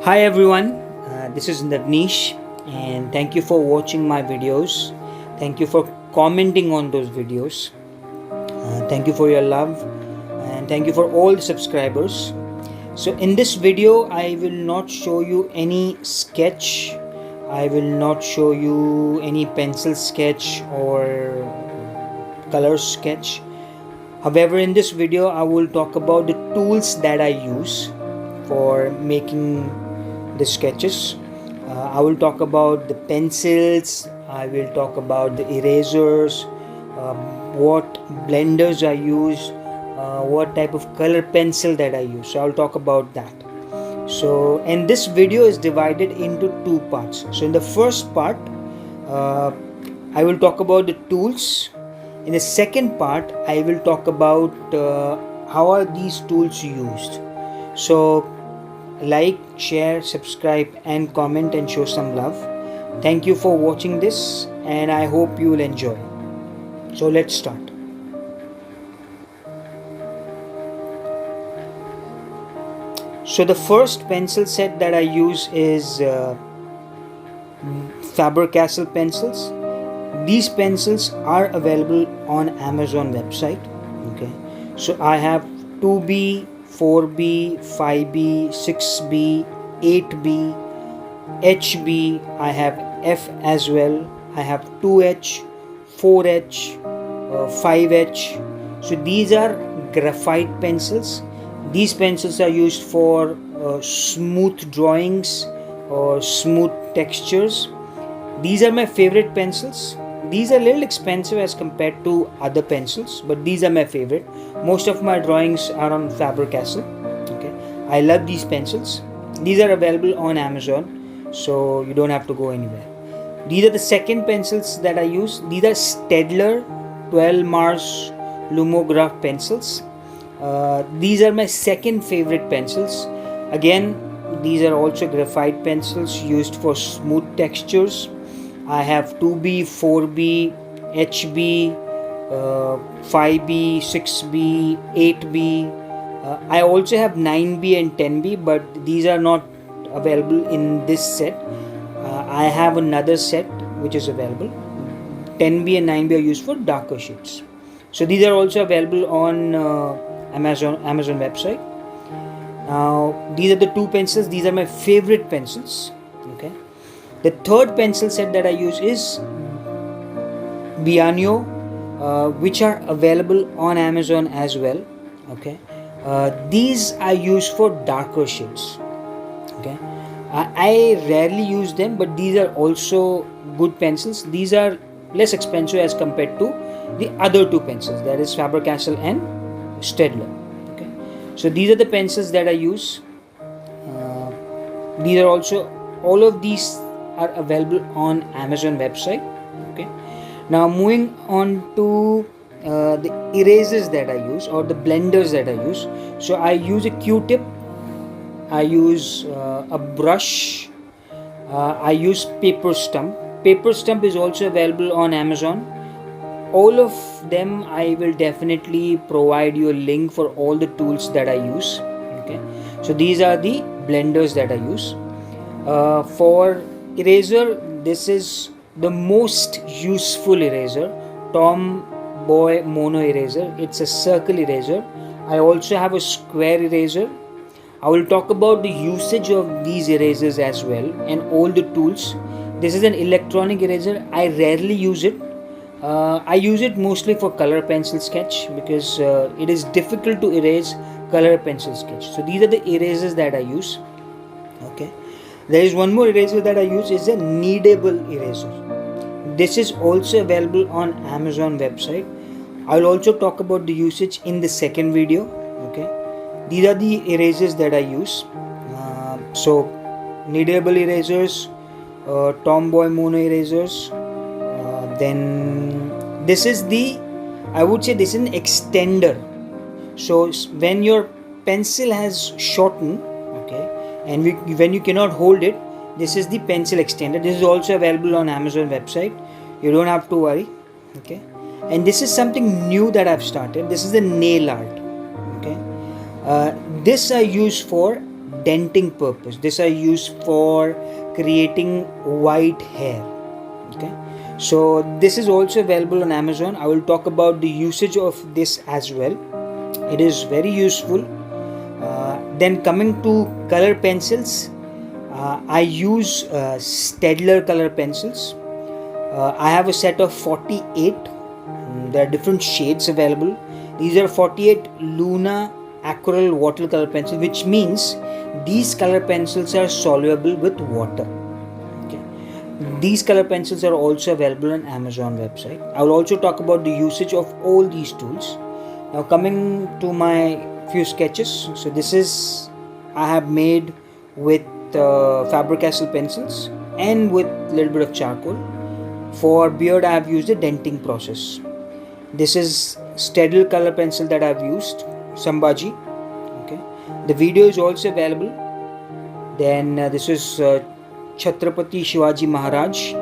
Hi everyone, this is Navneesh and thank you for watching my videos. Thank you for commenting on those videos. Thank you for your love and thank you for all the subscribers. So in this video I will not show you any sketch. I will not show you any pencil sketch or color sketch. However, in this video I will talk about the tools that I use for making the sketches. I will talk about the pencils, I will talk about the erasers, what blenders I use, what type of color pencil that I use. So I'll talk about that. So, and this video is divided into two parts. So in the first part, uh, I will talk about the tools. In the second part, I will talk about how are these tools used. So like, share, subscribe and comment and show some love. Thank you for watching this and I hope you will enjoy. So let's start. So the first pencil set that I use is Faber-Castell pencils. These pencils are available on Amazon website. Okay, so I have 2B, 4B, 5B, 6B, 8B, HB, I have F as well, I have 2H, 4H, 5H. So these are graphite pencils. These pencils are used for smooth drawings or smooth textures. These are my favorite pencils. These are a little expensive as compared to other pencils, but these are my favorite. Most of my drawings are on Faber-Castell. Okay, I love these pencils. These are available on Amazon, so you don't have to go anywhere. These are the second pencils that I use. These are Staedtler 12 Mars Lumograph pencils. These are my second favorite pencils. Again, these are also graphite pencils used for smooth textures. I have 2B, 4B, HB, 5B, 6B, 8B. I also have 9B and 10B, but these are not available in this set. I have another set which is available. 10B and 9B are used for darker shades. So these are also available on Amazon website. Now these are the two pencils. These are my favorite pencils. Okay. The third pencil set that I use is Bianio, which are available on Amazon as well. Okay, these I use for darker shades. Okay, I rarely use them, but these are also good pencils. These are less expensive as compared to the other two pencils, that is Faber-Castell and Staedtler. Okay, so these are the pencils that I use. These are also, all of these are available on Amazon website. Okay, now moving on to the erasers that I use or the blenders that I use. So I use a Q-tip, I use a brush, I use paper stump. Paper stump is also available on Amazon. All of them I will definitely provide you a link for all the tools that I use. Okay, so these are the blenders that I use. For eraser, this is the most useful eraser, Tom Boy Mono eraser. It's a circle eraser. I also have a square eraser. I will talk about the usage of these erasers as well and all the tools. This is an electronic eraser. I rarely use it. I use it mostly for color pencil sketch because it is difficult to erase color pencil sketch. So these are the erasers that I use. Okay, there is one more eraser that I use, is a kneadable eraser. This is also available on Amazon website. I will also talk about the usage in the second video. Okay, these are the erasers that I use. So kneadable erasers, Tomboy Mono erasers. Then this is the, I would say this is an extender. So when your pencil has shortened, okay, and when you cannot hold it, this is the pencil extender. This is also available on Amazon website. You don't have to worry. Okay, and this is something new that I've started. This is the nail art. Okay, this I use for denting purpose. This I use for creating white hair. Okay, so this is also available on Amazon. I will talk about the usage of this as well. It is very useful. Then coming to color pencils, I use Staedtler color pencils. I have a set of 48. There are different shades available. These are 48 Luna Aquarel watercolor pencils, which means these color pencils are soluble with water. Okay. These color pencils are also available on Amazon website. I will also talk about the usage of all these tools. Now coming to my few sketches. So this is I have made with Faber-Castell pencils and with a little bit of charcoal. For beard I have used a denting process. This is Staedtler color pencil that I have used, Sambhaji. Okay, the video is also available. Then this is Chhatrapati Shivaji Maharaj.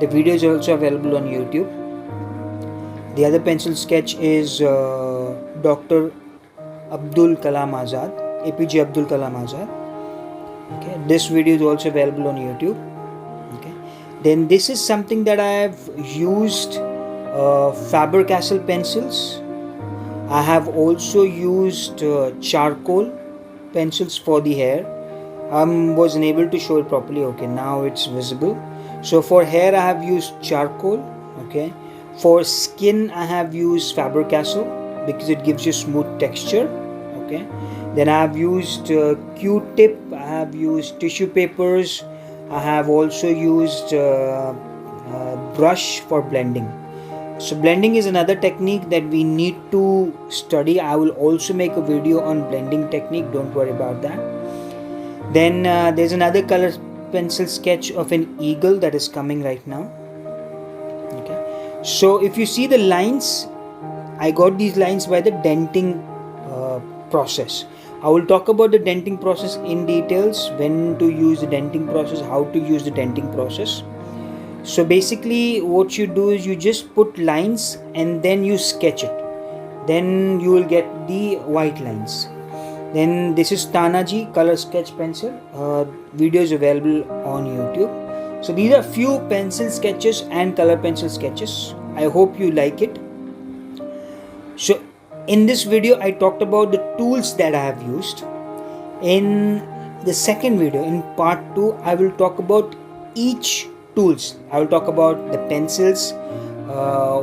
The video is also available on YouTube. The other pencil sketch is Dr. Abdul Kalam Azad, APJ Abdul Kalam Azad. Okay, this video is also available on YouTube. Okay, then this is something that I have used Faber-Castell pencils. I have also used charcoal pencils for the hair. I wasn't able to show it properly. Okay, now it's visible. So for hair I have used charcoal. Okay, for skin I have used Faber-Castell because it gives you smooth texture. Okay, then I have used Q-tip, I have used tissue papers, I have also used brush for blending. So blending is another technique that we need to study. I will also make a video on blending technique, don't worry about that. Then there's another color pencil sketch of an eagle that is coming right now. Okay, so if you see the lines, I got these lines by the denting process. I will talk about the denting process in details, when to use the denting process, how to use the denting process. So basically what you do is you just put lines and then you sketch it. Then you will get the white lines. Then this is Tanaji color sketch pencil. Video is available on YouTube. So these are few pencil sketches and color pencil sketches. I hope you like it. So in this video I talked about the tools that I have used. In the second video, in part 2, I will talk about each tools. I will talk about the pencils,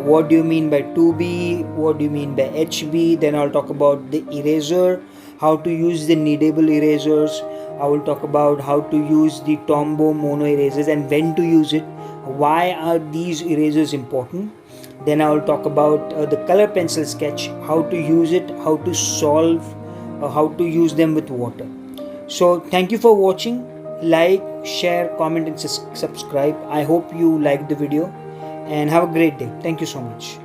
what do you mean by 2B, what do you mean by HB. Then I'll talk about the eraser, how to use the kneadable erasers. I will talk about how to use the Tombow mono erasers and when to use it. Why are these erasers important? Then I will talk about the color pencil sketch, how to use it, how to solve, how to use them with water. So thank you for watching. Like, share, comment and subscribe. I hope you liked the video and have a great day. Thank you so much.